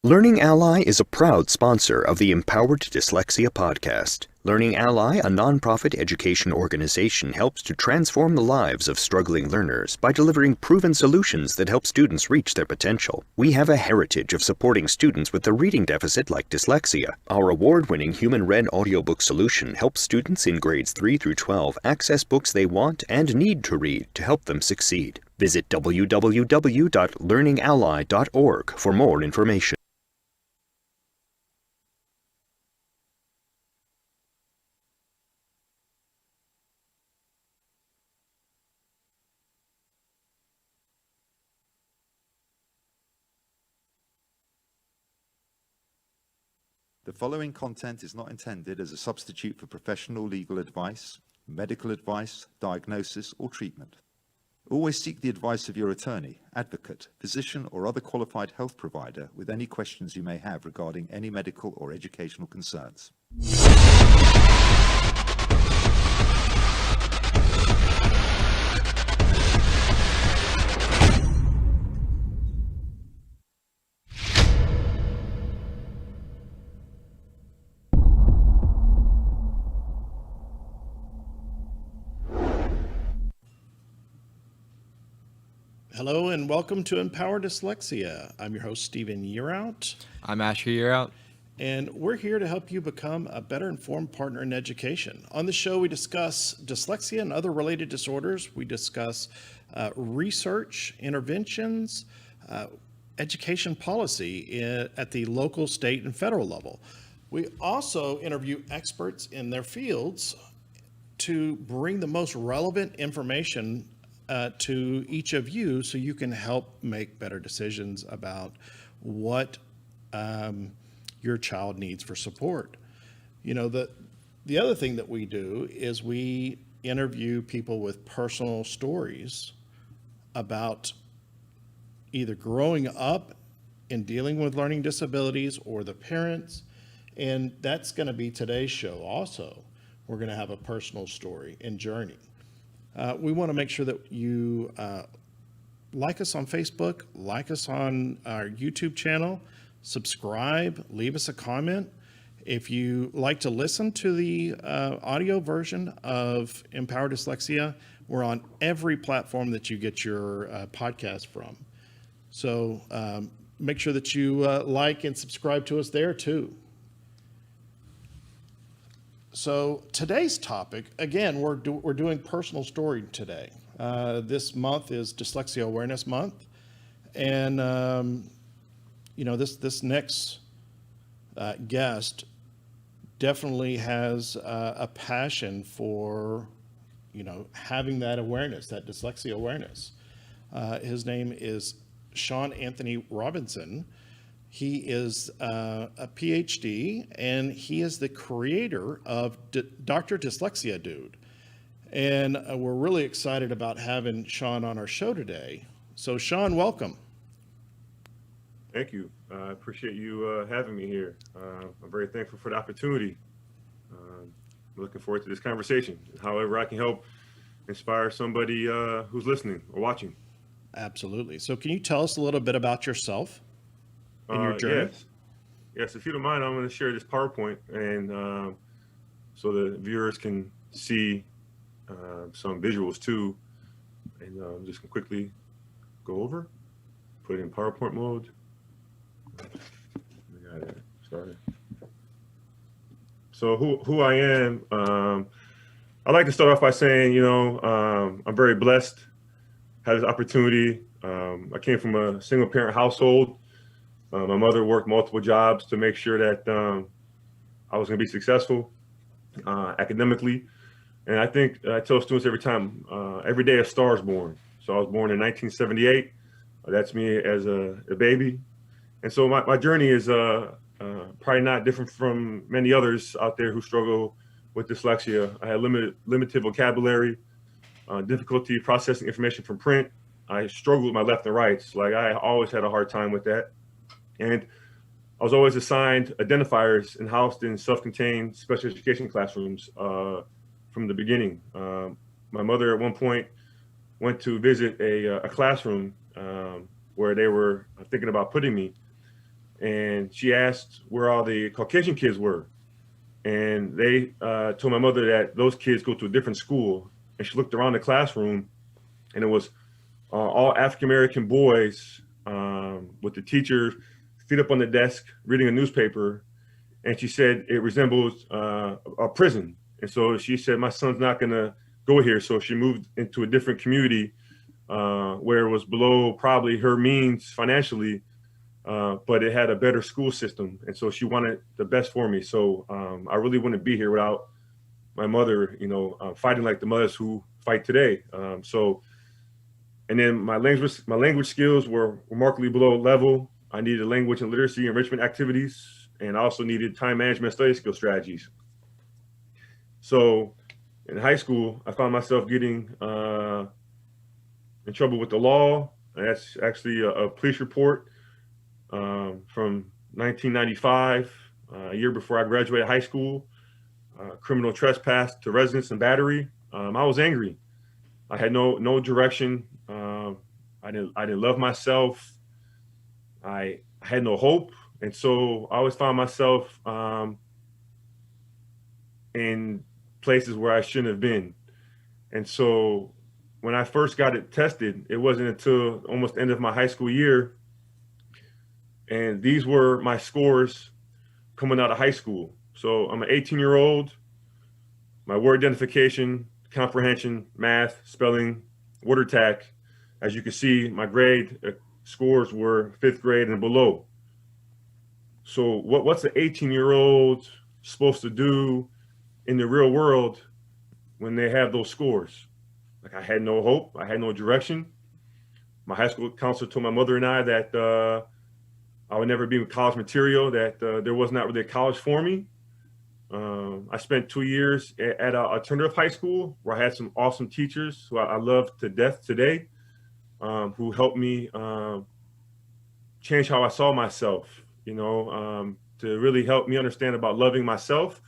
Learning Ally is a proud sponsor of the Empowered Dyslexia podcast. Learning Ally, a nonprofit education organization, helps to transform the lives of struggling learners by delivering proven solutions that help students reach their potential. We have a heritage of supporting students with a reading deficit like dyslexia. Our award-winning Human Read audiobook solution helps students in grades 3 through 12 access books they want and need to read to help them succeed. Visit www.learningally.org for more information. The following content is not intended as a substitute for professional legal advice, medical advice, diagnosis, or treatment. Always seek the advice of your attorney, advocate, physician, or other qualified health provider with any questions you may have regarding any medical or educational concerns. Hello and welcome to Empower Dyslexia. I'm your host, Stephen Yearout. I'm Asher Yearout. And we're here to help you become a better informed partner in education. On the show, we discuss dyslexia and other related disorders. We discuss research, interventions, education policy at the local, state, and federal level. We also interview experts in their fields to bring the most relevant information to each of you so you can help make better decisions about what your child needs for support. You know, the other thing that we do is we interview people with personal stories about either growing up and dealing with learning disabilities or the parents, and that's going to be today's show also. We're going to have a personal story and journey. We want to make sure that you like us on Facebook, like us on our YouTube channel, subscribe, leave us a comment. If you like to listen to the audio version of Empower Dyslexia, we're on every platform that you get your podcast from. So make sure that you like and subscribe to us there too. So today's topic, again, we're doing personal story today. This month is Dyslexia Awareness Month, and you know, this next guest definitely has a passion for, you know, having that awareness, that dyslexia awareness. His name is Shawn Anthony Robinson. He is a PhD, and he is the creator of Doctor Dyslexia Dude. And we're really excited about having Shawn on our show today. So Shawn, welcome. Thank you. I appreciate you having me here. I'm very thankful for the opportunity. I'm looking forward to this conversation. However I can help inspire somebody who's listening or watching. Absolutely. So can you tell us a little bit about yourself? Your journey? Yes. If you don't mind, I'm going to share this PowerPoint, and so the viewers can see some visuals too. And I'm just going to quickly go over, put it in PowerPoint mode. Sorry. So who I am, I'd like to start off by saying, you know, I'm very blessed, had this opportunity. I came from a single parent household. My mother worked multiple jobs to make sure that I was going to be successful academically. And I think I tell students every time, every day a star is born. So I was born in 1978. That's me as a baby. And so my journey is probably not different from many others out there who struggle with dyslexia. I had limited vocabulary, difficulty processing information from print. I struggled with my left and rights. Like, I always had a hard time with that. And I was always assigned identifiers and housed in self-contained special education classrooms from the beginning. My mother at one point went to visit a classroom where they were thinking about putting me. and she asked where all the Caucasian kids were. And they told my mother that those kids go to a different school. And she looked around the classroom, and it was all African-American boys with the teacher feet up on the desk reading a newspaper. And she said it resembles a prison. And so she said, my son's not going to go here. So she moved into a different community where it was below probably her means financially, but it had a better school system. And so she wanted the best for me. So I really wouldn't be here without my mother, fighting like the mothers who fight today. And then my language skills were remarkably below level. I needed language and literacy enrichment activities, and I also needed time management study skill strategies. So in high school, I found myself getting in trouble with the law. And that's actually a police report from 1995, a year before I graduated high school. Criminal trespass to residence and battery. I was angry. I had no direction. I didn't love myself. I had no hope, and so I always found myself in places where I shouldn't have been. And so when I first got it tested, it wasn't until almost the end of my high school year, and these were my scores coming out of high school. So I'm an 18-year-old. My word identification, comprehension, math, spelling, word attack. As you can see, my grade scores were 5th grade and below. So what's an 18-year-old supposed to do in the real world when they have those scores? Like, I had no hope. I had no direction. My high school counselor told my mother and I that I would never be with college material, that there was not really a college for me. I spent 2 years at alternative high school where I had some awesome teachers who I love to death today, who helped me change how I saw myself, to really help me understand about loving myself,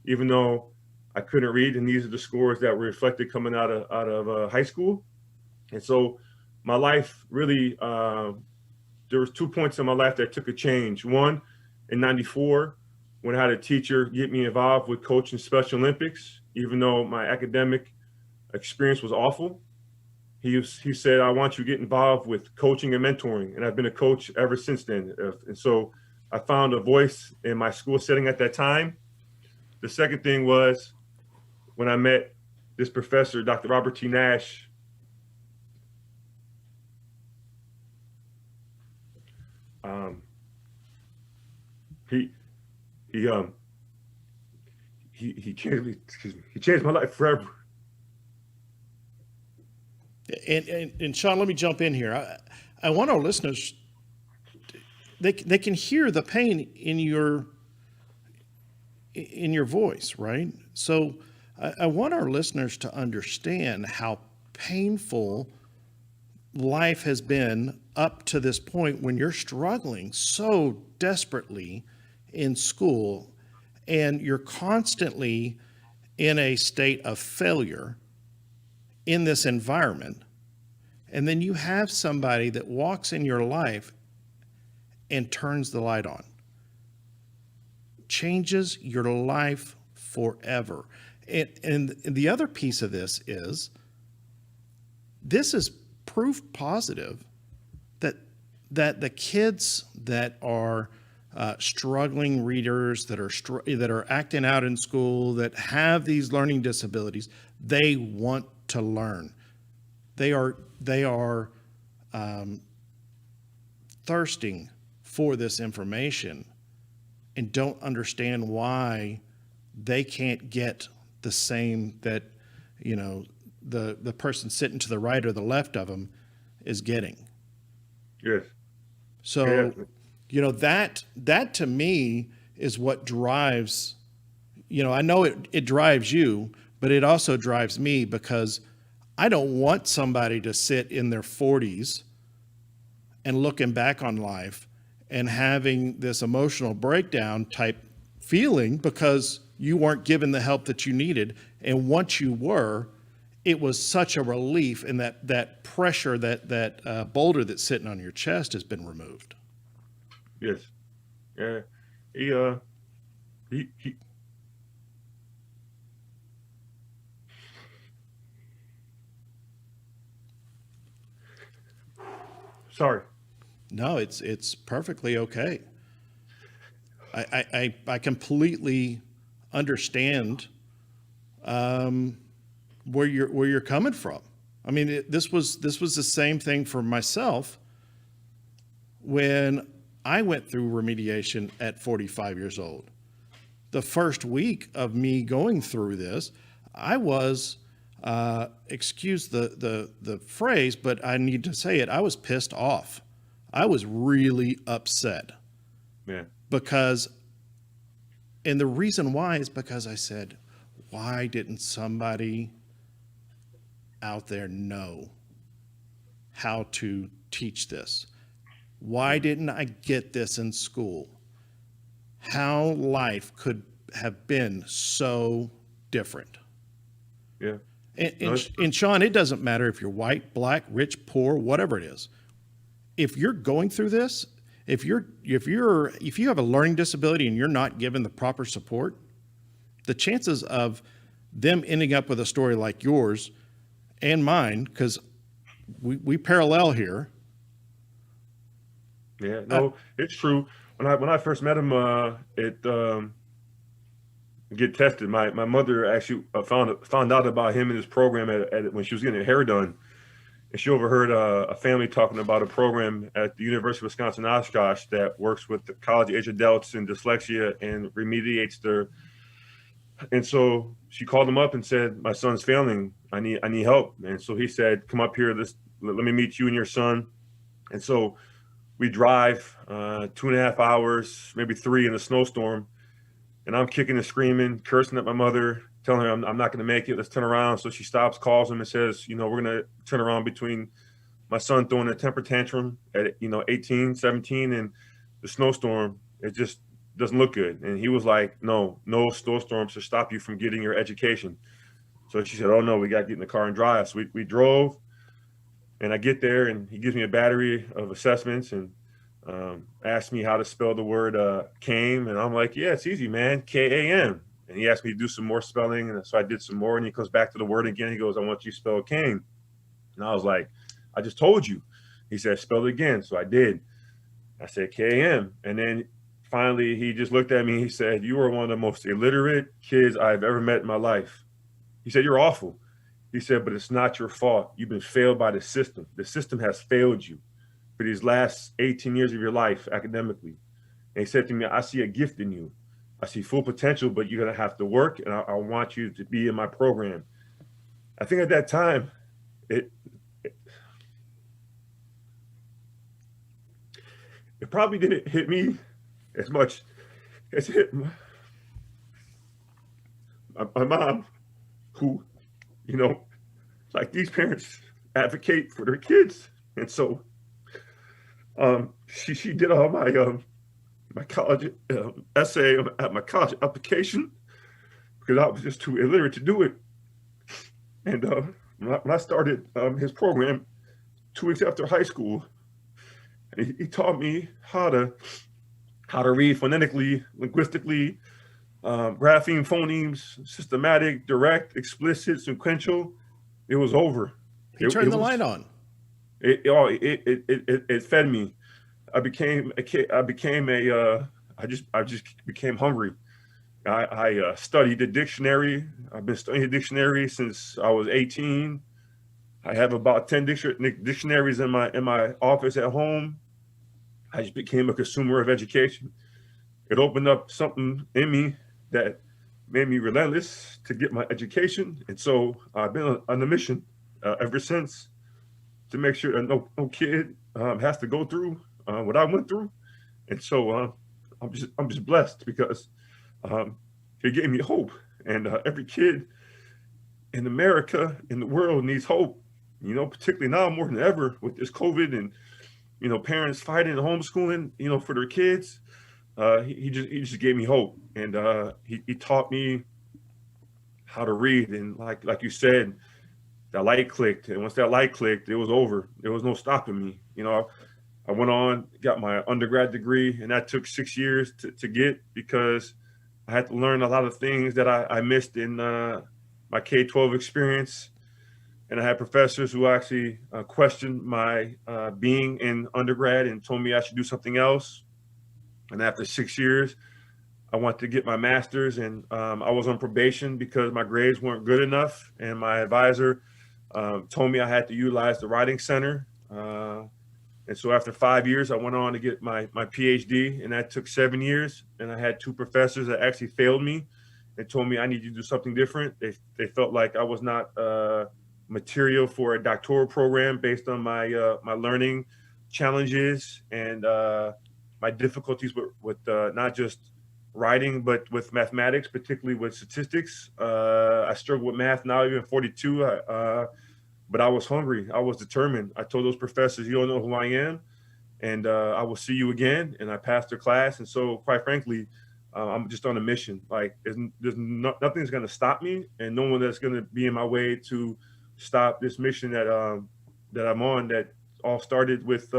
even though I couldn't read. And these are the scores that were reflected coming out of high school. And so my life really, there was 2 points in my life that took a change. One, in '94, when I had a teacher get me involved with coaching Special Olympics, even though my academic experience was awful. He said, I want you to get involved with coaching and mentoring. And I've been a coach ever since then. And so I found a voice in my school setting at that time. The second thing was when I met this professor, Dr. Robert T. Nash. He changed me. Excuse me. He changed my life forever. And Shawn, let me jump in here. I want our listeners, they can hear the pain in your voice, right? So I want our listeners to understand how painful life has been up to this point when you're struggling so desperately in school and you're constantly in a state of failure in this environment. And then you have somebody that walks in your life and turns the light on, changes your life forever. And the other piece of this is proof positive that the kids that are struggling readers, that are acting out in school, that have these learning disabilities, they want to learn. They are thirsting for this information and don't understand why they can't get the same that the person sitting to the right or the left of them is getting. Yes. So, that to me is what drives, I know it drives you, but it also drives me because I don't want somebody to sit in their 40s and looking back on life and having this emotional breakdown type feeling because you weren't given the help that you needed. And once you were, it was such a relief, and that pressure, that boulder that's sitting on your chest has been removed. Yes. Yeah. He sorry. No, it's perfectly okay. I completely understand where you're coming from. I mean, this was the same thing for myself when I went through remediation at 45 years old. The first week of me going through this, I was, excuse the phrase, but I need to say it, I was pissed off. I was really upset Yeah. because, and the reason why is because I said, why didn't somebody out there know how to teach this? Why didn't I get this in school? How life could have been so different. Yeah. And, No, and, and Shawn, it doesn't matter if you're white, black, rich, poor, whatever it is. If you're going through this, if you have a learning disability and you're not given the proper support, the chances of them ending up with a story like yours and mine, because we parallel here. yeah, no, it's true. When I first met him, get tested. My mother actually found out about him and his program when she was getting her hair done, and she overheard a family talking about a program at the University of Wisconsin Oshkosh that works with the college-age adults in dyslexia and remediates their. And so she called him up and said, "My son's failing. I need help." And so he said, "Come up here. Let me meet you and your son." And so we drive 2.5 hours, maybe 3 in a snowstorm. And I'm kicking and screaming, cursing at my mother, telling her I'm not going to make it. Let's turn around. So she stops, calls him and says, we're going to turn around between my son throwing a temper tantrum at, 18, 17 and the snowstorm. It just doesn't look good. And he was like, no snowstorm should stop you from getting your education. So she said, oh no, we got to get in the car and drive. So we drove, and I get there and he gives me a battery of assessments and asked me how to spell the word came, and I'm like, yeah, it's easy, man, K-A-M. And he asked me to do some more spelling, and so I did some more, and he goes back to the word again. He goes, I want you to spell came. And I was like, I just told you. He said, spell it again. So I did. I said K-A-M. And then finally he just looked at me. He said, you are one of the most illiterate kids I've ever met in my life. He said, you're awful. He said, but it's not your fault. You've been failed by the system. The system has failed you for these last 18 years of your life academically. And he said to me, I see a gift in you. I see full potential, but you're going to have to work, and I want you to be in my program. I think at that time, it probably didn't hit me as much as it hit my mom, who, like these parents advocate for their kids. And so she did all my college essay at my college application because I was just too illiterate to do it. And when I started his program 2 weeks after high school, and he taught me how to read phonetically, linguistically, grapheme, phonemes, systematic, direct, explicit, sequential. It was over. He turned the light on. It fed me. I became a kid. I just became hungry. I studied the dictionary. I've been studying the dictionary since I was 18. I have about 10 dictionaries in my office at home. I just became a consumer of education. It opened up something in me that made me relentless to get my education. And so I've been on a mission ever since to make sure that no kid has to go through what I went through. And so I'm just blessed because it gave me hope. And every kid in America, in the world, needs hope, particularly now more than ever with this COVID and, parents fighting and homeschooling, for their kids. He just gave me hope. And he taught me how to read. And like you said, that light clicked. And once that light clicked, it was over. There was no stopping me. I went on, got my undergrad degree, and that took 6 years to get, because I had to learn a lot of things that I missed in my K-12 experience. And I had professors who actually questioned my being in undergrad and told me I should do something else. And after 6 years, I wanted to get my master's, and I was on probation because my grades weren't good enough. And my advisor told me I had to utilize the writing center. And so after 5 years, I went on to get my PhD, and that took 7 years. And I had two professors that actually failed me and told me I need to do something different. They felt like I was not material for a doctoral program based on my my learning challenges and my difficulties with not just writing, but with mathematics, particularly with statistics. I struggle with math now, even 42. But I was hungry. I was determined. I told those professors, you don't know who I am, and I will see you again. And I passed their class. And so, quite frankly, I'm just on a mission. Like, nothing's going to stop me, and no one that's going to be in my way to stop this mission that that I'm on. That all started with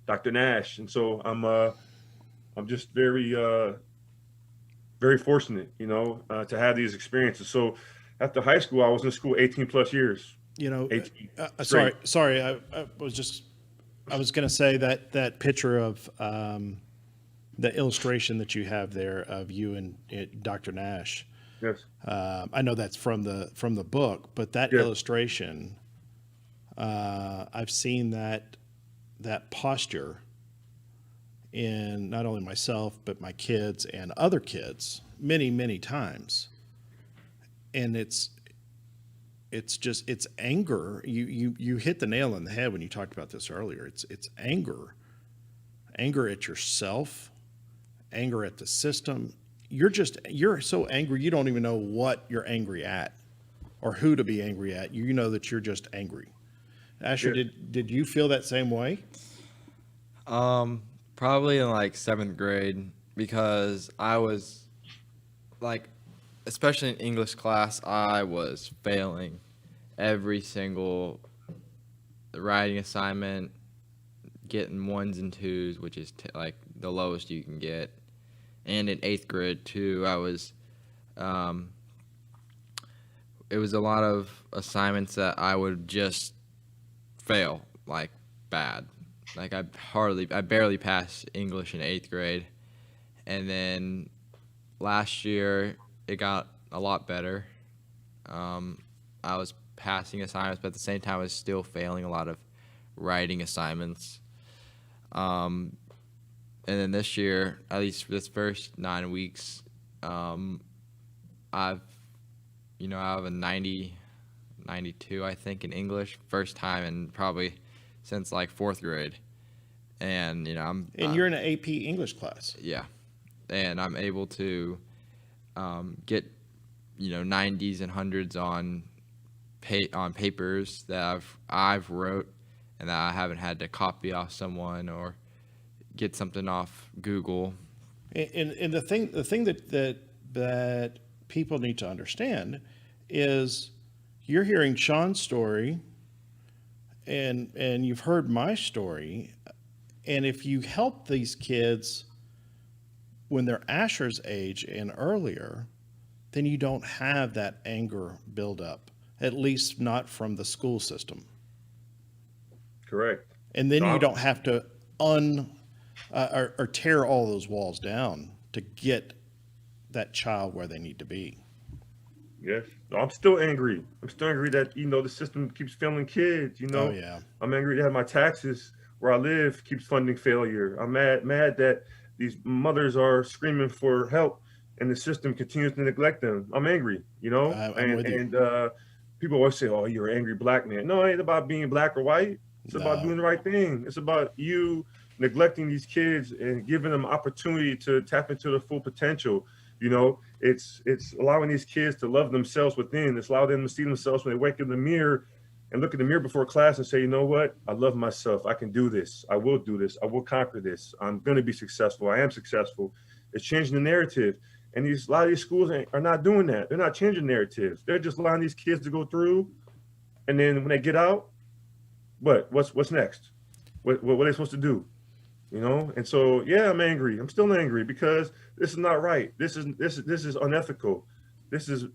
Dr. Nash. And so I'm just very very fortunate, you know, to have these experiences. So after high school, I was in school 18 plus years. You know, 18. sorry. I was going to say that picture of the illustration that you have there of you and Dr. Nash. Yes. I know that's from the book, but that illustration, I've seen that posture in not only myself, but my kids and other kids many, many times. And it's anger. You hit the nail on the head when you talked about this earlier. It's anger at yourself, anger at the system. You're so angry, you don't even know what you're angry at or who to be angry at. You know that you're just angry. Asher, did you feel that same way? Probably in like 7th grade, because I was like, especially in English class, I was failing every single writing assignment, getting 1s and 2s, which is like the lowest you can get. And in 8th grade too, I was, it was a lot of assignments that I would just fail, like bad. Like I barely passed English in 8th grade. And then last year, it got a lot better. I was passing assignments, but at the same time, I was still failing a lot of writing assignments. And then this year, at least for this first 9 weeks, I have a 92, I think, in English, first time in probably since like 4th grade. And, you're in an AP English class. Yeah. And I'm able to get 90s and 100s on papers that I've wrote, and that I haven't had to copy off someone or get something off Google. And the thing that people need to understand is you're hearing Shawn's story and you've heard my story, and if you help these kids when they're Asher's age and earlier, then you don't have that anger build up, at least not from the school system. Correct. And then you don't have to or tear all those walls down to get that child where they need to be. Yes. No, I'm still angry. I'm still angry that, the system keeps failing kids, Oh, yeah. I'm angry that my taxes where I live keeps funding failure. I'm mad that these mothers are screaming for help and the system continues to neglect them. I'm angry, I'm with you. And people always say, oh, you're an angry black man. No, it ain't about being black or white. It's about doing the right thing. It's about you neglecting these kids and giving them opportunity to tap into their full potential. It's allowing these kids to love themselves within. It's allowing them to see themselves when they wake in the mirror and look in the mirror before class and say, you know what? I love myself. I can do this. I will do this. I will conquer this. I'm going to be successful. I am successful. It's changing the narrative. And a lot of these schools are not doing that. They're not changing narratives. They're just allowing these kids to go through. And then when they get out, what's next? what are they supposed to do? You know? And so, yeah, I'm angry. I'm still angry because this is not right. This is unethical. This is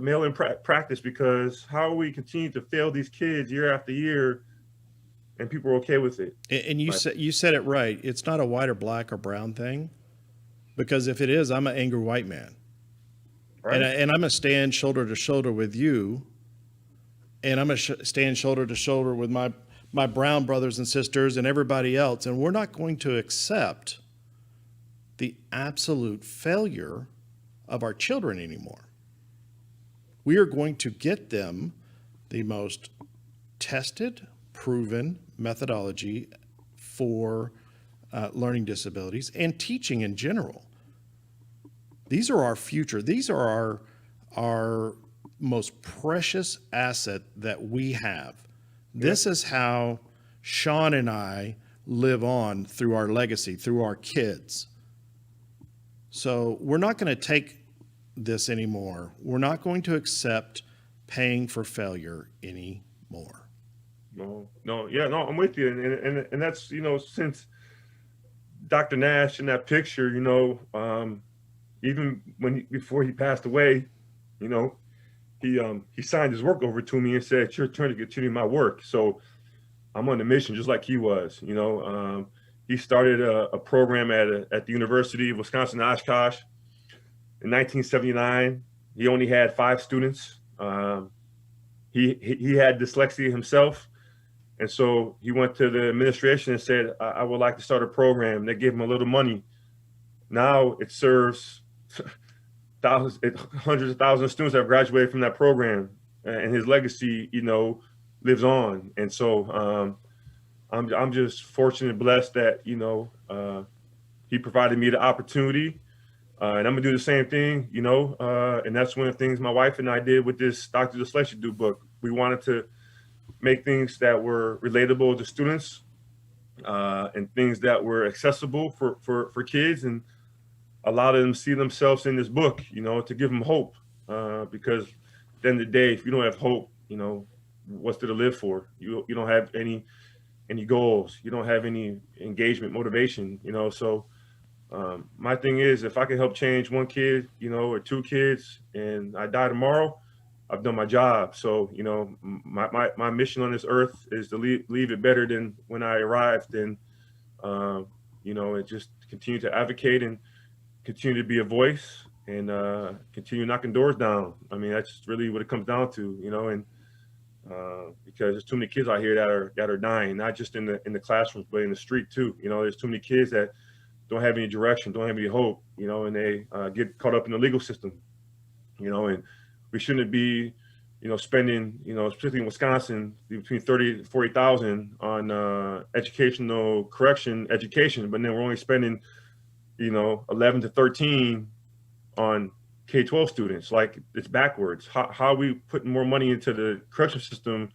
male in practice, because how we continue to fail these kids year after year, and people are okay with it. And you said it right. It's not a white or black or brown thing, because if it is, I'm an angry white man, right? And I'm gonna stand shoulder to shoulder with you, and I'm gonna stand shoulder to shoulder with my brown brothers and sisters and everybody else, and we're not going to accept the absolute failure of our children anymore. We are going to get them the most tested, proven methodology for learning disabilities and teaching in general. These are our future. These are our most precious asset that we have. This is how Shawn and I live on through our legacy, through our kids. So we're not going to take this anymore. We're not going to accept paying for failure anymore. No, I'm with you. And that's, since Dr. Nash in that picture, even before he passed away, he signed his work over to me and said, "It's your turn to continue my work." So I'm on a mission just like he was. He started a program at the University of Wisconsin-Oshkosh in 1979. He only had 5 students. He had dyslexia himself. And so he went to the administration and said, I would like to start a program. They gave him a little money. Now it serves hundreds of thousands of students that have graduated from that program, and his legacy, lives on. And so I'm just fortunate and blessed that, he provided me the opportunity. And I'm gonna do the same thing, and that's one of the things my wife and I did with this Doctor Dyslexia Dude book. We wanted to make things that were relatable to students, and things that were accessible for kids, and allow them to see themselves in this book, to give them hope. Because at the end of the day, if you don't have hope, what's there to live for? You don't have any goals. You don't have any engagement, motivation, So my thing is, if I can help change one kid, or 2 kids, and I die tomorrow, I've done my job. So, my mission on this earth is to leave it better than when I arrived, and, and just continue to advocate and continue to be a voice, and continue knocking doors down. I mean, that's really what it comes down to, and because there's too many kids out here that are dying, not just in the classrooms, but in the street too. There's too many kids that don't have any direction, don't have any hope, and they get caught up in the legal system, and we shouldn't be, spending, particularly in Wisconsin, between 30 to 40,000 on educational correction education, but then we're only spending, 11 to 13 on K-12 students. Like, it's backwards. How are we putting more money into the correction system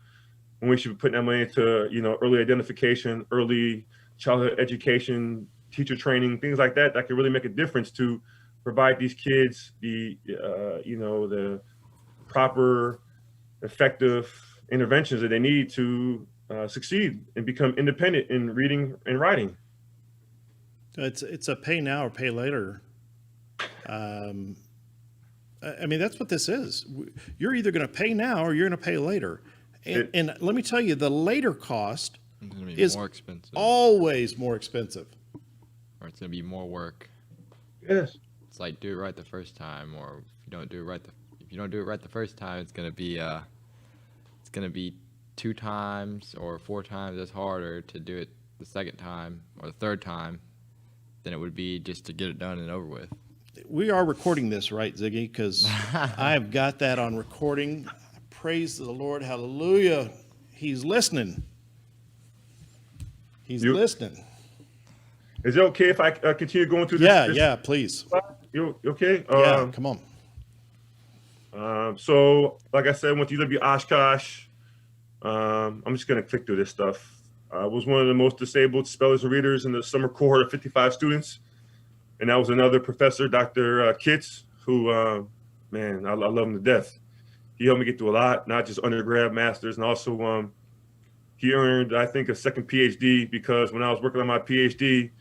when we should be putting that money into, early identification, early childhood education, teacher training, things like that can really make a difference to provide these kids the proper, effective interventions that they need to succeed and become independent in reading and writing. It's a pay now or pay later. I mean, that's what this is. You're either going to pay now or you're going to pay later. And let me tell you, the later cost is more expensive. Always more expensive. Or it's going to be more work. Yes. It's like, do it right the first time, or if you don't do it right the first time, it's going to be 2 times or 4 times as harder to do it the second time or the third time than it would be just to get it done and over with. We are recording this, right, Ziggy? Because I've got that on recording. Praise the Lord. Hallelujah. He's listening. He's listening. Is it okay if I continue going through this? Yeah, please. You okay? Yeah, come on. So, like I said, I went to UW Oshkosh. I'm just going to click through this stuff. I was one of the most disabled spellers and readers in the summer cohort of 55 students. And that was another professor, Dr. Kitts, who, man, I love him to death. He helped me get through a lot, not just undergrad, masters, and also He earned, I think, a second PhD because when I was working on my PhD,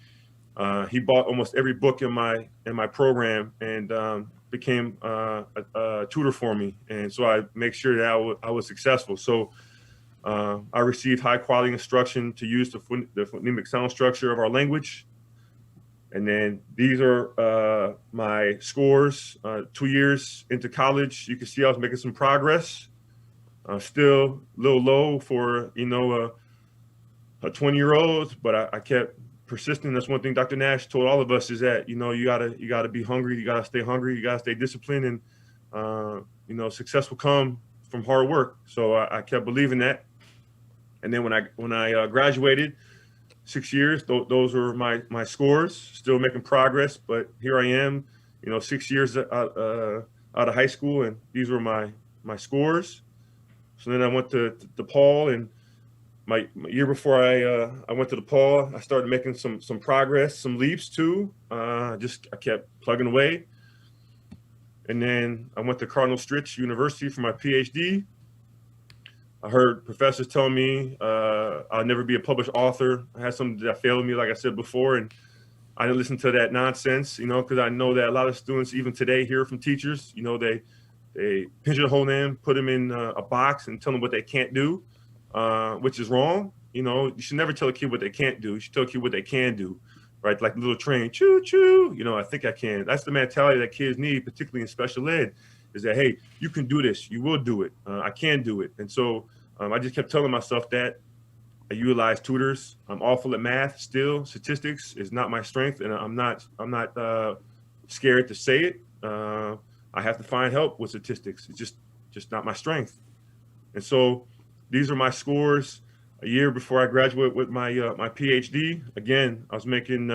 he bought almost every book in my program and became a tutor for me. And so I make sure that I was successful. So I received high quality instruction to use the phonemic sound structure of our language. And then these are my scores 2 years into college. You can see I was making some progress. Still a little low for, a 20-year-old, but I kept persisting. That's one thing Dr. Nash told all of us is that, you gotta be hungry. You gotta stay hungry. You gotta stay disciplined, and, success will come from hard work. So I kept believing that. And then when I graduated, 6 years, those were my scores, still making progress. But here I am, 6 years out of high school, and these were my scores. So then I went to DePaul, and my year before I went to DePaul, I started making some progress, some leaps too. I kept plugging away. And then I went to Cardinal Stritch University for my PhD. I heard professors tell me I'll never be a published author. I had something that failed me, like I said before, and I didn't listen to that nonsense, because I know that a lot of students, even today, hear from teachers, they pigeonhole them, put them in a box and tell them what they can't do, which is wrong. You should never tell a kid what they can't do. You should tell a kid what they can do, right? Like the little train, choo, choo, I think I can. That's the mentality that kids need, particularly in special ed, is that, hey, you can do this. You will do it. I can do it. And so I just kept telling myself that. I utilize tutors. I'm awful at math still. Statistics is not my strength, and I'm not scared to say it. I have to find help with statistics. It's just not my strength. And so these are my scores a year before I graduate with my PhD. Again, I was making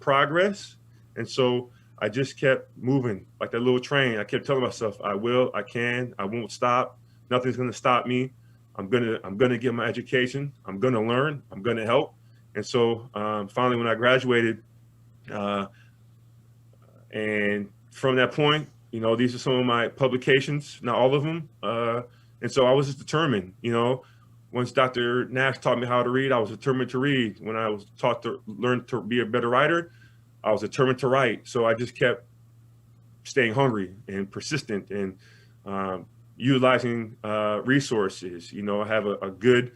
progress. And so I just kept moving like that little train. I kept telling myself, I will, I can, I won't stop. Nothing's going to stop me. I'm gonna get my education. I'm gonna learn. I'm gonna help. And so finally, when I graduated, and from that point, these are some of my publications, not all of them. And so I was just determined. Once Dr. Nash taught me how to read, I was determined to read. When I was taught to learn to be a better writer, I was determined to write. So I just kept staying hungry and persistent and utilizing resources. I have a good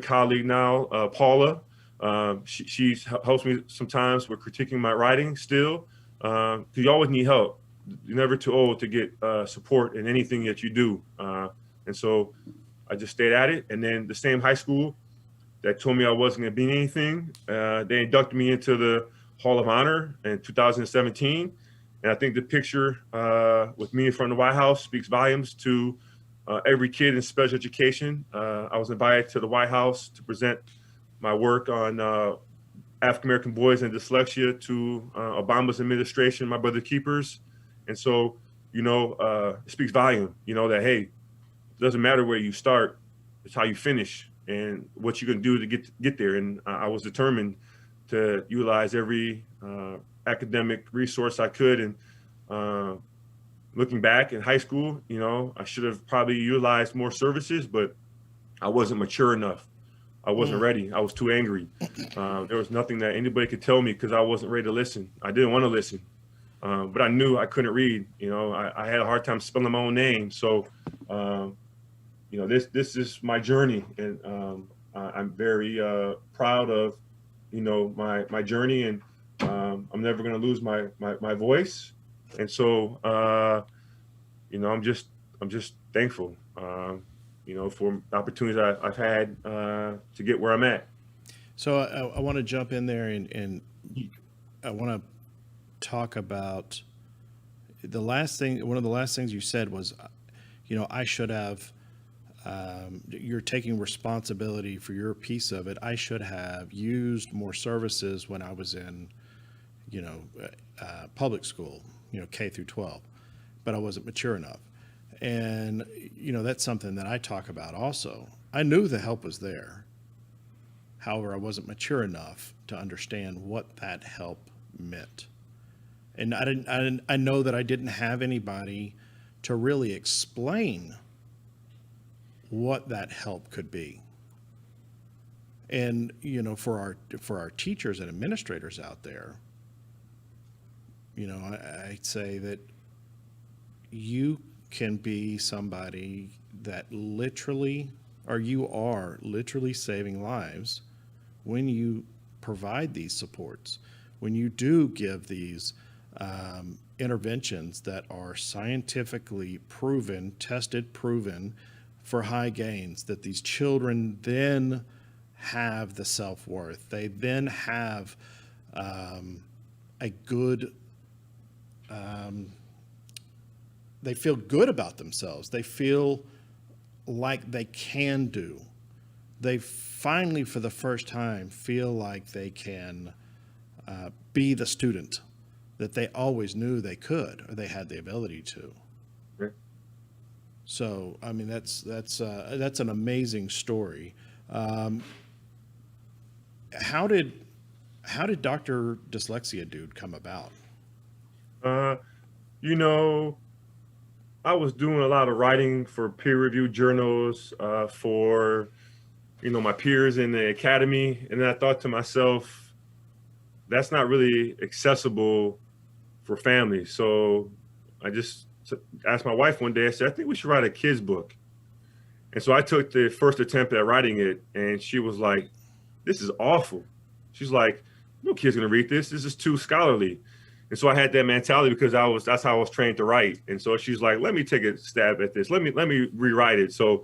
colleague now, Paula. She helps me sometimes with critiquing my writing still. You always need help. You're never too old to get support in anything that you do. And so I just stayed at it. And then the same high school that told me I wasn't going to be anything, they inducted me into the Hall of Honor in 2017. And I think the picture with me in front of the White House speaks volumes to every kid in special education. I was invited to the White House to present my work on African-American boys and dyslexia to Obama's administration, my brother keepers. And so, it speaks volume, that, hey, it doesn't matter where you start, it's how you finish and what you can do to get there. And I was determined to utilize every academic resource I could. And looking back in high school, I should have probably utilized more services, but I wasn't mature enough. I wasn't ready. I was too angry. There was nothing that anybody could tell me because I wasn't ready to listen. I didn't want to listen, but I knew I couldn't read. I had a hard time spelling my own name. So, this is my journey, and I'm very proud of, my journey, and I'm never going to lose my voice. And so, I'm just thankful, for the opportunities I've had to get where I'm at. So I want to jump in there and I want to talk about the last thing. One of the last things you said was, I should have, you're taking responsibility for your piece of it. I should have used more services when I was in, public school, K through 12, but I wasn't mature enough. And, that's something that I talk about also. I knew the help was there. However, I wasn't mature enough to understand what that help meant. And I know that I didn't have anybody to really explain what that help could be. And, for our teachers and administrators out there, I'd say that you can be somebody that you are literally saving lives when you provide these supports, when you do give these interventions that are scientifically proven, tested, proven for high gains, that these children then have the self-worth. They then have a good, they feel good about themselves. They feel like they can do. They finally, for the first time, feel like they can be the student that they always knew they could, or they had the ability to. Yeah. So, I mean, that's an amazing story. How did Doctor Dyslexia Dude come about? I was doing a lot of writing for peer-reviewed journals for, my peers in the academy. And then I thought to myself, that's not really accessible for families. So I just asked my wife one day, I said, I think we should write a kid's book. And so I took the first attempt at writing it, and she was like, this is awful. She's like, no kid's gonna read this. This is too scholarly. And so I had that mentality because that's how I was trained to write. And so she's like, let me take a stab at this. Let me rewrite it. So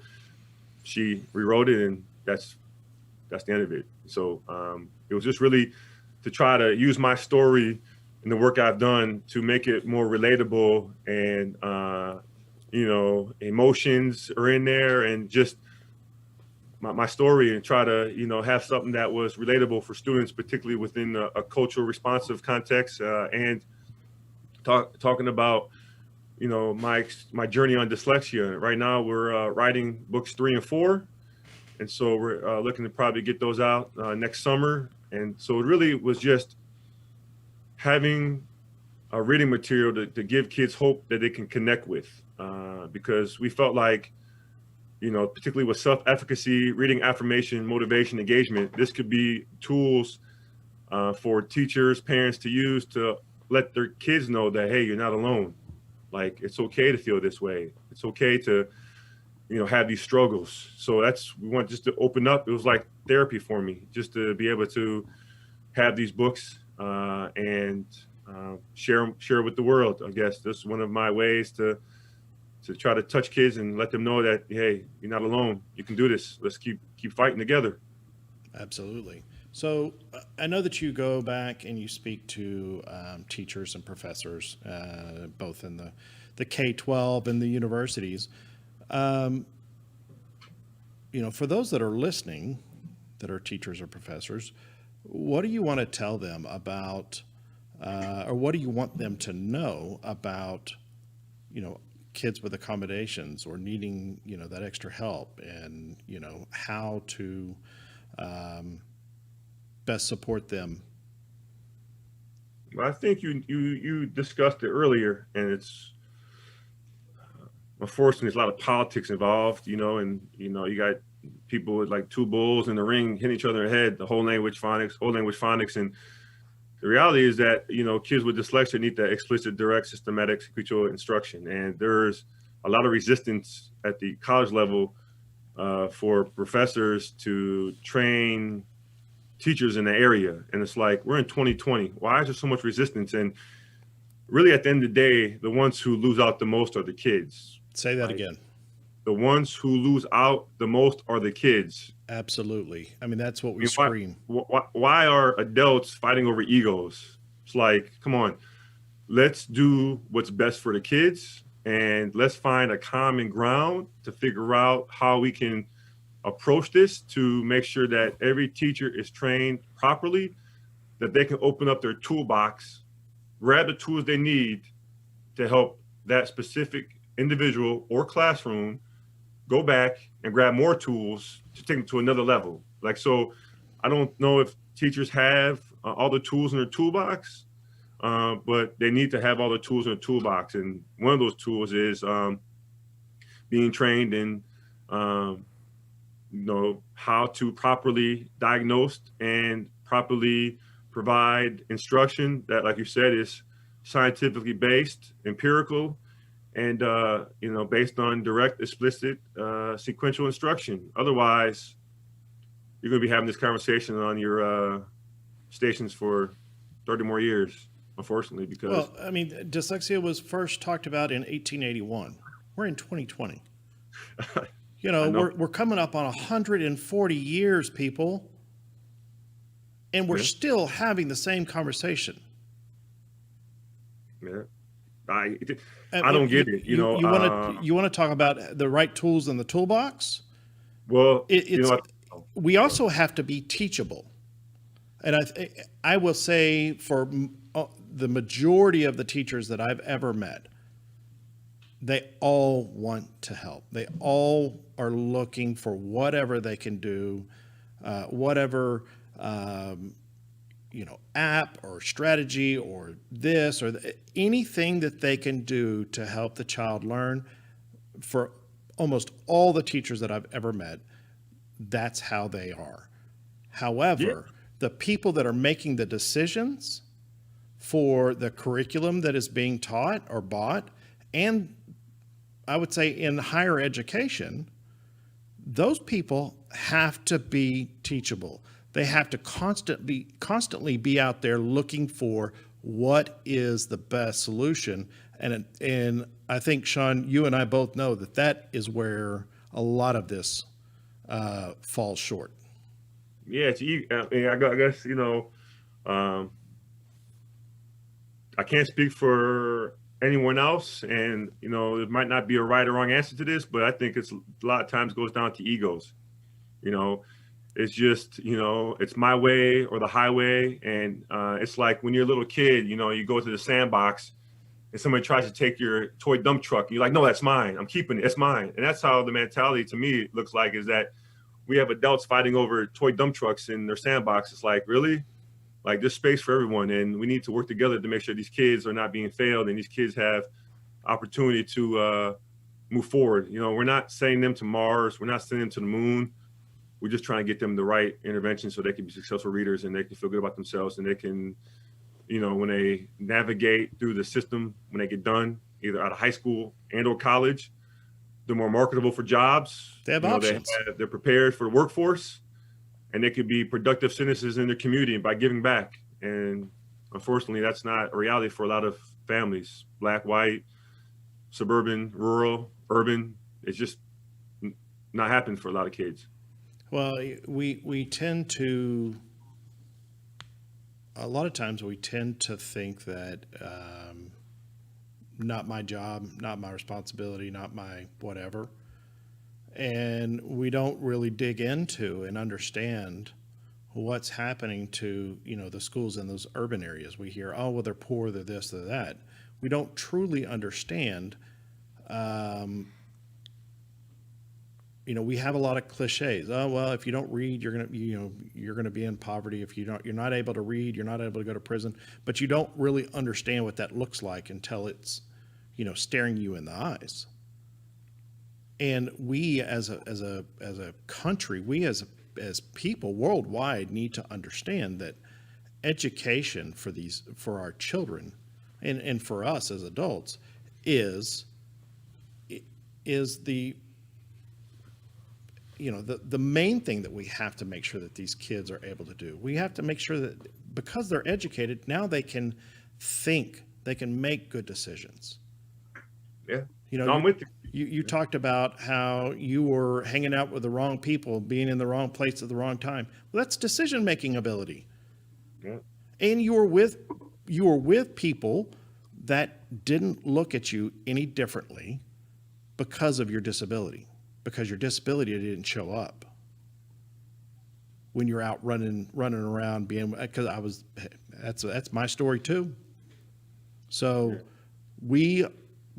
she rewrote it, and that's the end of it. So it was just really to try to use my story and the work I've done to make it more relatable, and emotions are in there, and just my story, and try to have something that was relatable for students, particularly within a cultural responsive context, and talking about my journey on dyslexia. Right now we're writing books 3 and 4, and so we're looking to probably get those out next summer. And so it really was just having a reading material to give kids hope that they can connect with, because we felt like, particularly with self-efficacy, reading affirmation, motivation, engagement, this could be tools for teachers, parents to use to let their kids know that, hey, you're not alone. Like, it's okay to feel this way. It's okay to, have these struggles. So we want just to open up. It was like therapy for me, just to be able to have these books and share with the world. I guess this is one of my ways to try to touch kids and let them know that, hey, you're not alone. You can do this. Let's keep fighting together. Absolutely. So I know that you go back and you speak to teachers and professors, both in the K-12 and the universities. For those that are listening, that are teachers or professors, what do you want to tell them about, or what do you want them to know about, kids with accommodations or needing, that extra help, and, how to best support them? Well, I think you discussed it earlier, and it's unfortunately there's a lot of politics involved, and you got people with like two bulls in the ring hitting each other in the head, the whole language phonics. And the reality is that, kids with dyslexia need that explicit, direct, systematic, sequential instruction. And there's a lot of resistance at the college level for professors to train teachers in the area. And it's like, we're in 2020. Why is there so much resistance? And really, at the end of the day, the ones who lose out the most are the kids. Say that again. The ones who lose out the most are the kids. Absolutely. I mean, that's what we scream. Why are adults fighting over egos? It's like, come on, let's do what's best for the kids, and let's find a common ground to figure out how we can approach this to make sure that every teacher is trained properly, that they can open up their toolbox, grab the tools they need to help that specific individual or classroom go back and grab more tools to take them to another level. Like, so I don't know if teachers have all the tools in their toolbox, but they need to have all the tools in their toolbox. And one of those tools is being trained in how to properly diagnose and properly provide instruction that, like you said, is scientifically based, empirical, and based on direct, explicit, sequential instruction. Otherwise, you're going to be having this conversation on your stations for 30 more years, unfortunately, because Well, I mean, dyslexia was first talked about in 1881. We're in 2020. You know, we're coming up on 140 years, people, and we're still having the same conversation. Yeah, I don't get it. You want to talk about the right tools in the toolbox? Well, we also have to be teachable, and I will say for the majority of the teachers that I've ever met, they all want to help. They all are looking for whatever they can do, whatever app or strategy or this or anything that they can do to help the child learn. For almost all the teachers that I've ever met, that's how they are. However, the people that are making the decisions for the curriculum that is being taught or bought, and I would say in higher education, those people have to be teachable. They have to constantly be out there looking for what is the best solution. And I think, Shawn, you and I both know that is where a lot of this falls short. Yeah, I guess, I can't speak for anyone else, and it might not be a right or wrong answer to this, but I think it's a lot of times goes down to egos. It's just it's my way or the highway, and it's like when you're a little kid, you go to the sandbox and somebody tries to take your toy dump truck, and you're like, no, that's mine, I'm keeping it, it's mine. And that's how the mentality to me looks like, is that we have adults fighting over toy dump trucks in their sandbox. It's like, really? Like, there's space for everyone, and we need to work together to make sure these kids are not being failed and these kids have opportunity to move forward. We're not sending them to Mars. We're not sending them to the moon. We're just trying to get them the right intervention so they can be successful readers and they can feel good about themselves, and they can, when they navigate through the system, when they get done, either out of high school and or college, they're more marketable for jobs. They have options. They're prepared for the workforce, and they could be productive citizens in their community by giving back. And unfortunately, that's not a reality for a lot of families, Black, white, suburban, rural, urban. It's just not happening for a lot of kids. Well, we tend to, a lot of times we tend to think that not my job, not my responsibility, not my whatever. And we don't really dig into and understand what's happening to, the schools in those urban areas. We hear, oh, well, they're poor, they're this, they're that. We don't truly understand. We have a lot of cliches. Oh, well, if you don't read, you're gonna be in poverty. If you're not able to read, you're not able to go to prison. But you don't really understand what that looks like until it's, staring you in the eyes. And we as a country, we as people worldwide need to understand that education for our children and for us as adults is the the main thing that we have to make sure that these kids are able to do. We have to make sure that because they're educated, now they can think, they can make good decisions. Yeah. I'm with you. You talked about how you were hanging out with the wrong people, being in the wrong place at the wrong time. Well, that's decision-making ability. Yeah. And you were with people that didn't look at you any differently because of your disability, because your disability didn't show up when you're out running around because that's my story too. So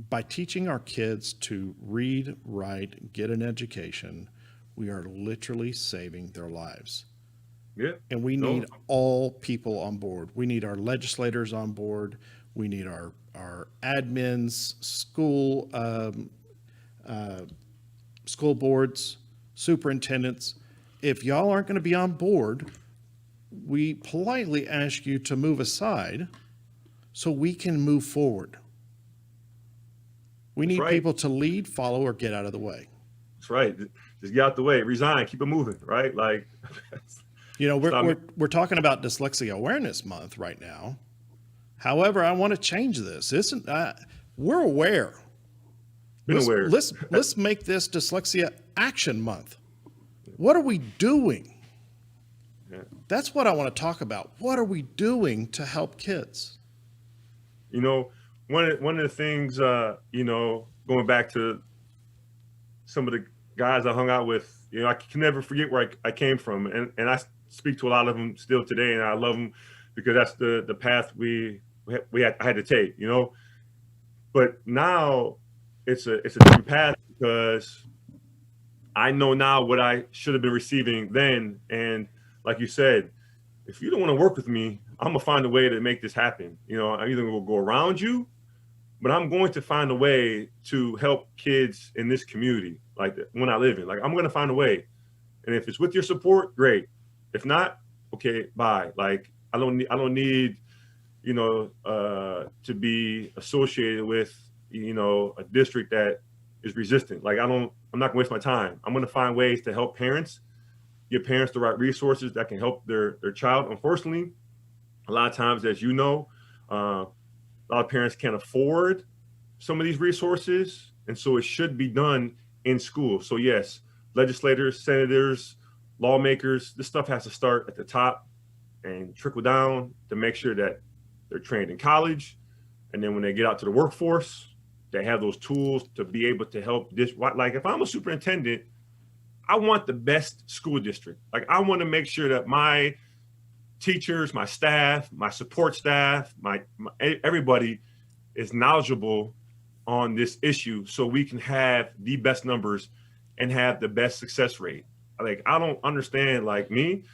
by teaching our kids to read, write, get an education, we are literally saving their lives. Yeah. And we need all people on board. We need our legislators on board. We need our school boards, superintendents, if y'all aren't going to be on board, we politely ask you to move aside so we can move forward. We need people to lead, follow, or get out of the way. That's right. Just get out the way, resign, keep it moving, right? Like, you know, we're talking about Dyslexia Awareness Month right now. However, I want to change this. We're aware. Let's make this Dyslexia Action Month. What are we doing? Yeah. That's what I want to talk about. What are we doing to help kids? You know, one of the things, you know, going back to some of the guys I hung out with, you know, I can never forget where I came from, and I speak to a lot of them still today, and I love them because that's the path I had to take, you know. But now it's a different path because I know now what I should have been receiving then, and like you said, if you don't want to work with me, I'm gonna find a way to make this happen. You know, I'm either gonna go around you, but I'm going to find a way to help kids in this community, like when I live in. Like, I'm gonna find a way, and if it's with your support, great. If not, okay, bye. Like, I don't need, you know, to be associated with, you know, a district that is resistant. Like, I'm not gonna waste my time. I'm gonna find ways to help parents, give parents the right resources that can help their child. Unfortunately, a lot of times, as you know, a lot of parents can't afford some of these resources, and so it should be done in school. So yes, legislators, senators, lawmakers, this stuff has to start at the top and trickle down to make sure that they're trained in college, and then when they get out to the workforce, they have those tools to be able to help this. Like, if I'm a superintendent, I want the best school district. Like, I want to make sure that my teachers, my staff, my support staff, my everybody is knowledgeable on this issue so we can have the best numbers and have the best success rate. Like, I don't understand, like me,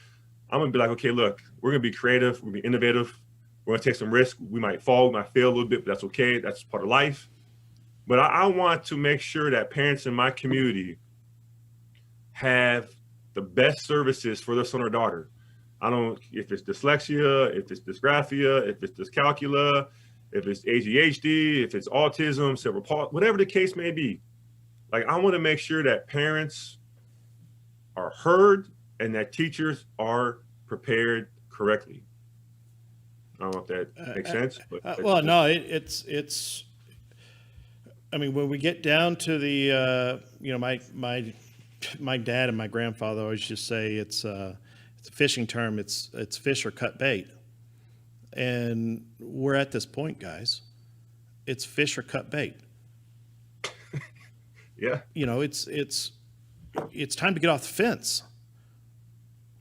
I'm gonna be like, okay, look, we're gonna be creative, we're gonna be innovative, we're gonna take some risks. We might fall, we might fail a little bit, but that's okay, that's part of life. But I want to make sure that parents in my community have the best services for their son or daughter. I don't, if it's dyslexia, if it's dysgraphia, if it's dyscalculia, if it's ADHD, if it's autism, cerebral palsy, whatever the case may be. Like, I want to make sure that parents are heard and that teachers are prepared correctly. I don't know if that makes sense. But well, no, it's. I mean, when we get down to the, you know, my dad and my grandfather always just say it's a fishing term. It's fish or cut bait, and we're at this point, guys. It's fish or cut bait. Yeah. You know, it's time to get off the fence.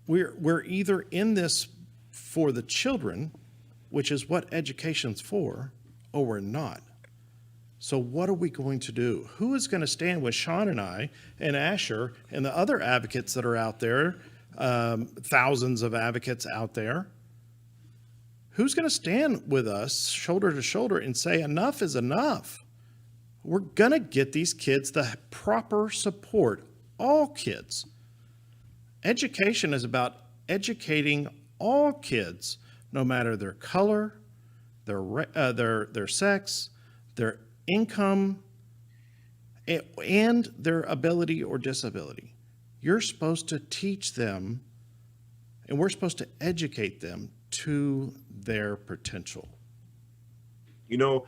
We're either in this for the children, which is what education's for, or we're not. So what are we going to do? Who is going to stand with Shawn and I and Asher and the other advocates that are out there, thousands of advocates out there? Who's going to stand with us shoulder to shoulder and say enough is enough? We're going to get these kids the proper support, all kids. Education is about educating all kids, no matter their color, their sex, their income, and their ability or disability. You're supposed to teach them, and we're supposed to educate them to their potential. You know,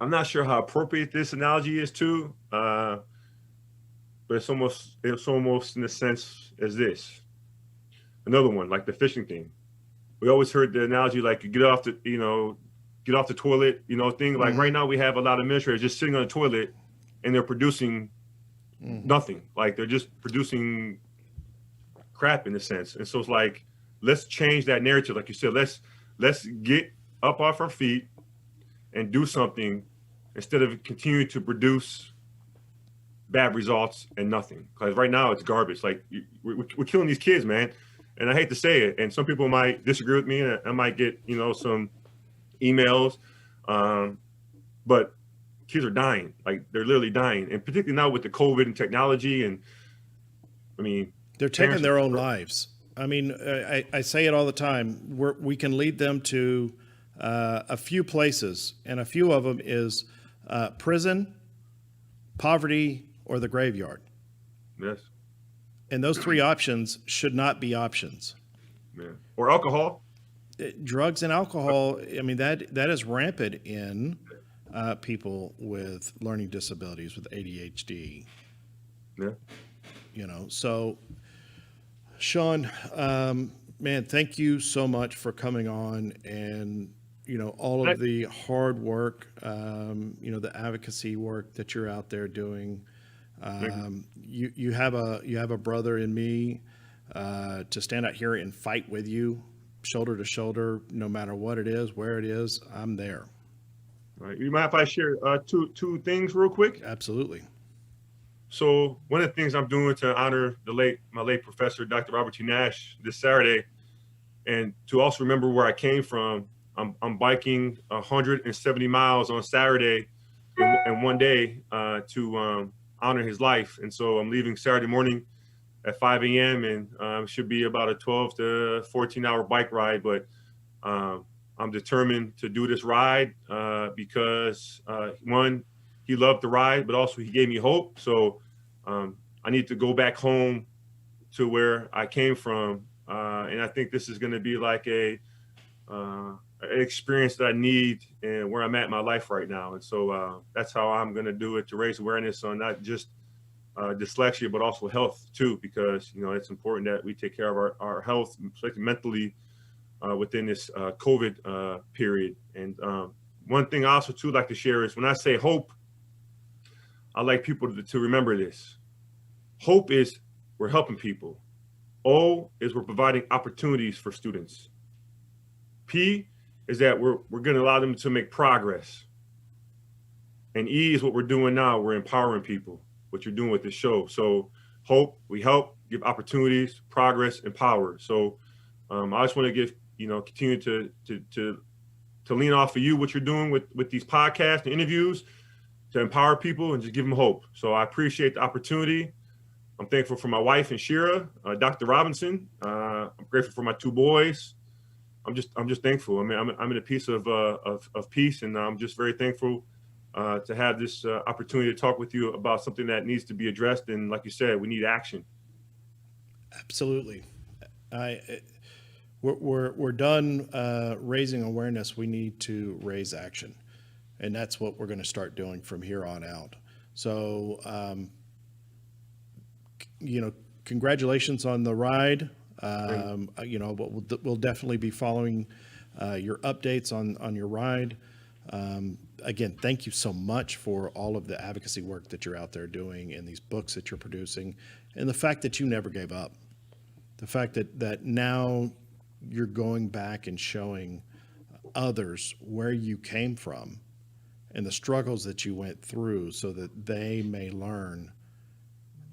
I'm not sure how appropriate this analogy is too, but it's almost in the sense as this. Another one, like the fishing thing. We always heard the analogy, like, you get off the toilet, you know, thing. Like, right now we have a lot of administrators just sitting on the toilet and they're producing nothing. Like, they're just producing crap in a sense. And so it's like, let's change that narrative. Like you said, let's get up off our feet and do something instead of continuing to produce bad results and nothing. Because right now it's garbage. Like, we're killing these kids, man. And I hate to say it, and some people might disagree with me, and I might get, you know, some emails, but kids are dying. Like, they're literally dying, and particularly now with the COVID and technology, and I mean, they're taking parents- their own lives. I mean, I say it all the time. We can lead them to a few places, and a few of them is prison, poverty, or the graveyard. Yes. And those three options should not be options. Yeah. Or alcohol. Drugs and alcohol, I mean, that is rampant in people with learning disabilities, with ADHD. Yeah. You know, so Shawn, man, thank you so much for coming on, and you know, all of the hard work, you know, the advocacy work that you're out there doing. You have a brother in me to stand out here and fight with you, shoulder to shoulder, no matter what it is, where it is. I'm there. All right. You mind if I share two things real quick? Absolutely. So one of the things I'm doing to honor my late professor, Dr. Robert T. Nash, this Saturday, and to also remember where I came from, I'm biking 170 miles on Saturday in one day to honor his life. And so I'm leaving Saturday morning at 5 a.m. and should be about a 12 to 14-hour bike ride. But I'm determined to do this ride because one, he loved the ride, but also he gave me hope. So I need to go back home to where I came from. And I think this is going to be like an experience that I need and where I'm at in my life right now. And so that's how I'm going to do it, to raise awareness on not just dyslexia, but also health too, because, you know, it's important that we take care of our health, particularly mentally within this COVID period. And one thing I also too like to share is when I say hope, I like people to remember this. Hope is we're helping people. O is we're providing opportunities for students. P is that we're going to allow them to make progress. And E is what we're doing now. We're empowering people, what you're doing with this show. So hope, we help, give opportunities, progress, empower. So I just want to continue to lean off of you, what you're doing with these podcasts and interviews, to empower people and just give them hope. So I appreciate the opportunity. I'm thankful for my wife and Shira, Dr. Robinson. I'm grateful for my two boys. I'm just thankful. I mean, I'm in a piece of peace, and I'm just very thankful to have this opportunity to talk with you about something that needs to be addressed. And like you said, we need action. Absolutely. We're done raising awareness. We need to raise action. And that's what we're going to start doing from here on out. So, congratulations on the ride. But we'll definitely be following your updates on your ride. Again, thank you so much for all of the advocacy work that you're out there doing, and these books that you're producing, and the fact that you never gave up. The fact that now you're going back and showing others where you came from and the struggles that you went through, so that they may learn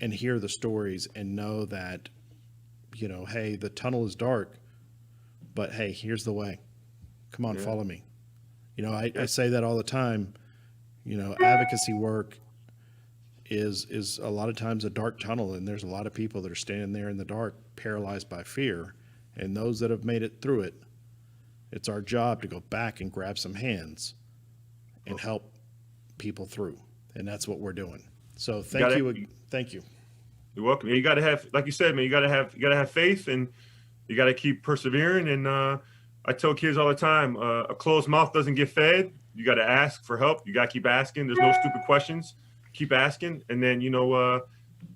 and hear the stories and know that, hey, the tunnel is dark, but hey, here's the way. Come on, follow me. I say that all the time. Advocacy work is a lot of times a dark tunnel, and there's a lot of people that are standing there in the dark, paralyzed by fear. And those that have made it through it, it's our job to go back and grab some hands and help people through. And that's what we're doing. So thank you. You're welcome. You got to have, like you said, man, you got to have faith, and you got to keep persevering. And I tell kids all the time, a closed mouth doesn't get fed. You got to ask for help. You got to keep asking. There's no stupid questions. Keep asking. And then,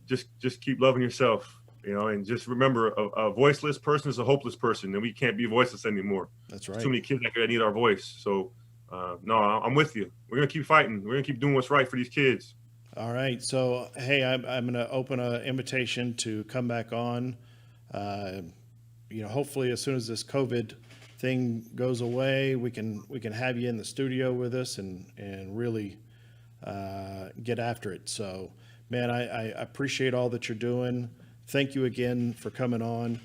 just keep loving yourself, and just remember, a voiceless person is a hopeless person, and we can't be voiceless anymore. That's right. There's too many kids that need our voice. So no, I'm with you. We're going to keep fighting. We're going to keep doing what's right for these kids. All right. So, hey, I'm going to open an invitation to come back on. Hopefully as soon as this COVID thing goes away, we can have you in the studio with us and really get after it. So, man, I appreciate all that you're doing. Thank you again for coming on.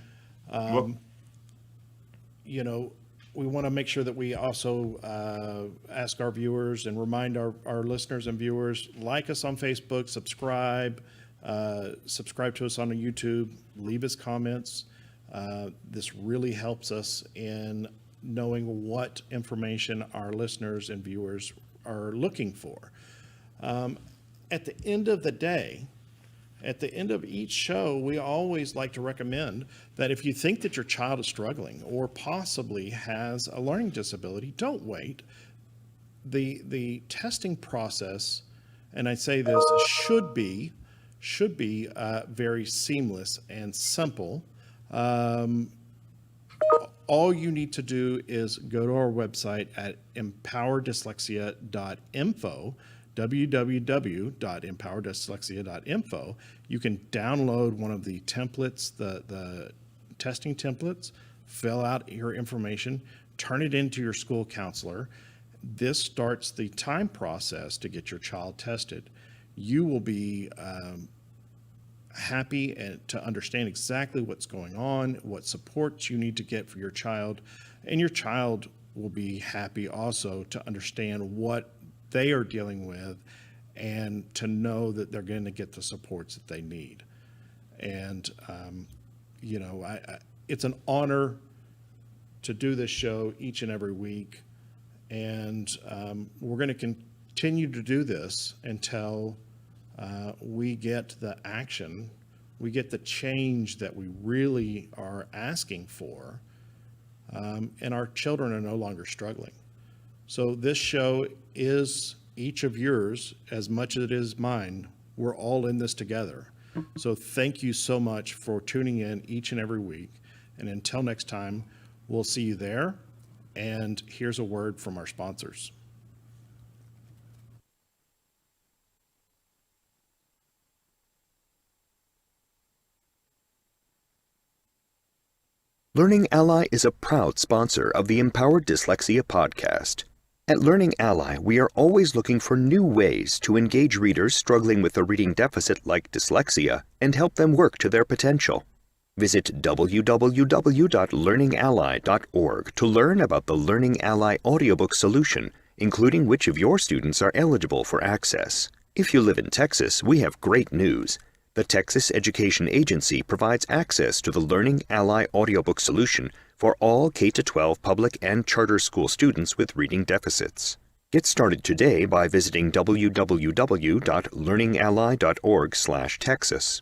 We want to make sure that we also ask our viewers and remind our listeners and viewers, like us on Facebook, subscribe, Subscribe to us on YouTube, leave us comments. This really helps us in knowing what information our listeners and viewers are looking for. At the end of the day, at the end of each show, we always like to recommend that if you think that your child is struggling or possibly has a learning disability, don't wait. The testing process, and I say this, should be very seamless and simple. All you need to do is go to our website at empowerdyslexia.info, www.empowerdyslexia.info. You can download one of the templates, the testing templates, fill out your information, turn it into your school counselor. This starts the time process to get your child tested. You will be happy and to understand exactly what's going on, what supports you need to get for your child, and your child will be happy also to understand what they are dealing with and to know that they're going to get the supports that they need. And it's an honor to do this show each and every week, and we're going to continue to do this until we get the action, we get the change that we really are asking for, and our children are no longer struggling. So this show is each of yours as much as it is mine. We're all in this together. So thank you so much for tuning in each and every week. And until next time, we'll see you there. And here's a word from our sponsors. Learning Ally is a proud sponsor of the Empowered Dyslexia podcast. At Learning Ally, we are always looking for new ways to engage readers struggling with a reading deficit like dyslexia and help them work to their potential. Visit www.learningally.org to learn about the Learning Ally audiobook solution, including which of your students are eligible for access. If you live in Texas, we have great news. The Texas Education Agency provides access to the Learning Ally audiobook solution for all K-12 public and charter school students with reading deficits. Get started today by visiting www.learningally.org/Texas.